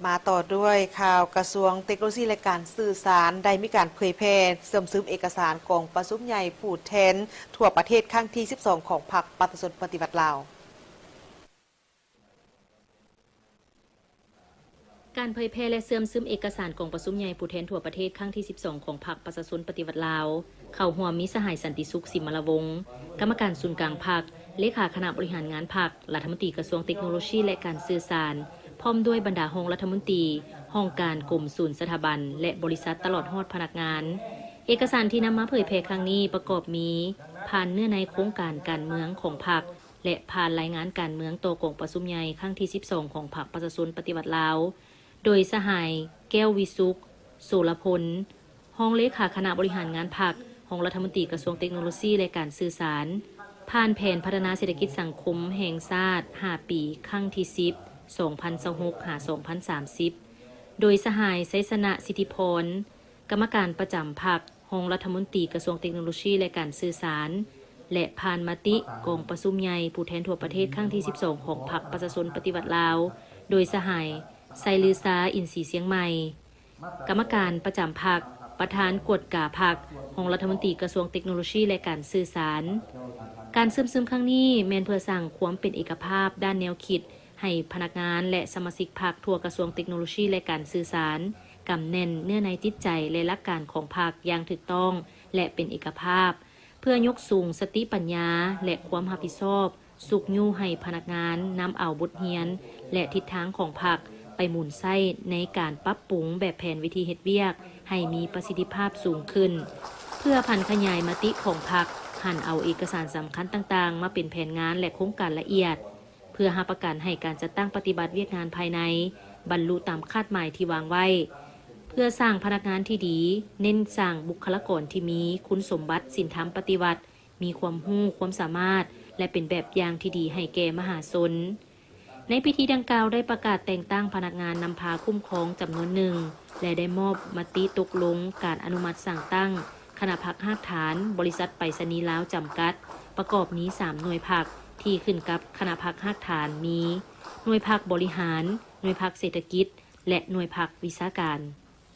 มาต่อด้วยข่าวกระทรวงเทคโนโลยีและการสื่อสารได้มีการเผยแพร่เสื่อมซึมเอกสารกองประชุมใหญ่ผู้แทนทั่วประเทศครั้งที่ 12 ของพรรคประชาชนปฏิวัติลาวการเผยแพร่และเสื่อมซึมเอกสารกองประชุมใหญ่ผู้แทนทั่วประเทศครั้งที่ 12 ของพรรคประชาชนปฏิวัติลาวเข้าร่วมมีสหายสันติสุขสิมลวงศ์กรรมการศูนย์กลางพรรคเลขาคณะบริหารงานพรรครัฐมนตรีกระทรวงเทคโนโลยีและการสื่อสารพร้อมด้วยบรรดาห้องรัฐมนตรีห้องการกรมศูนย์สถาบันและบริษัทตลอดฮอดพนักงานเอกสารที่นำมาเผยแพร่ครั้งนี้ประกอบมีผ่านเนื้อในโครงการการเมืองของพรรคและผ่านรายงานการเมืองต่อกองประชุมใหญ่ครั้งที่ 12 ของพรรคประชาชนปฏิวัติลาวโดยสหายแก้ววิสุขโสรพลห้องเลขาคณะบริหารงานพรรคห้องรัฐมนตรีกระทรวงเทคโนโลยีและการสื่อสารผ่านแผนพัฒนาเศรษฐกิจสังคมแห่งชาติ5 ปีครั้งที่ 10 2026-2030 โดยสหายไสสนะสิทธิพรกรรมการประจำพรรคห้องรัฐมนตรีกระทรวงเทคโนโลยีและการสื่อสารและผ่านมติกองประชุมใหญ่ผู้แทนทั่วประเทศครั้งที่ 12 ของพรรคประชาชนปฏิวัติลาวโดยสหายไซลือซาอินทรีเสียงใหม่กรรมการประจำพรรคประธานกฎกาพรรคห้องรัฐมนตรีกระทรวงเทคโนโลยีและการสื่อสารการซึมครั้งนี้แม้นเพื่อสร้างความเป็นเอกภาพด้านแนวคิดให้พนักงานและสมาชิกพรรคทั่วกระทรวงเทคโนโลยีและการสื่อสารกำแน่นเนื้อในจิตใจและหลักการของพรรคอย่างถูกต้องและเป็นเอกภาพเพื่อยกสูงสติปัญญาและความรับผิดชอบสุกยู่ให้พนักงานนำเอาบทเรียนและทิศทางของพรรคไปหมุนไส้ในการปรับปรุงแบบแผนวิธีเฮ็ดเวียกให้มีประสิทธิภาพสูงขึ้นเพื่อพันขยายมติของพรรคหันเอาเอกสารสำคัญต่างๆมาเป็นแผนงานและโครงการละเอียดเพื่อหาประกันให้การจัดตั้งปฏิบัติเวียกงานภายในบรรลุตามคาดหมายที่วางไว้เพื่อสร้างพนักงานที่ดีเน้นสร้างบุคลากรที่มีคุณสมบัติศีลธรรมปฏิบัติมีความรู้ความสามารถและเป็นแบบอย่างที่ดีให้แก่มหาชนในพิธีดังกล่าวได้ประกาศแต่งตั้งพนักงานนำพาคุ้มครองจำนวนหนึ่งและได้มอบมติตกลงการอนุมัติสั่งตั้งคณะพักรากฐานบริษัทไปรษณีย์ลาวจำกัดประกอบนี้3หน่วยพักที่ขึ้นกับคณะพักรากฐานมีหน่วยพักบริหารหน่วยพักเศรษฐกิจและหน่วยพักวิชาการ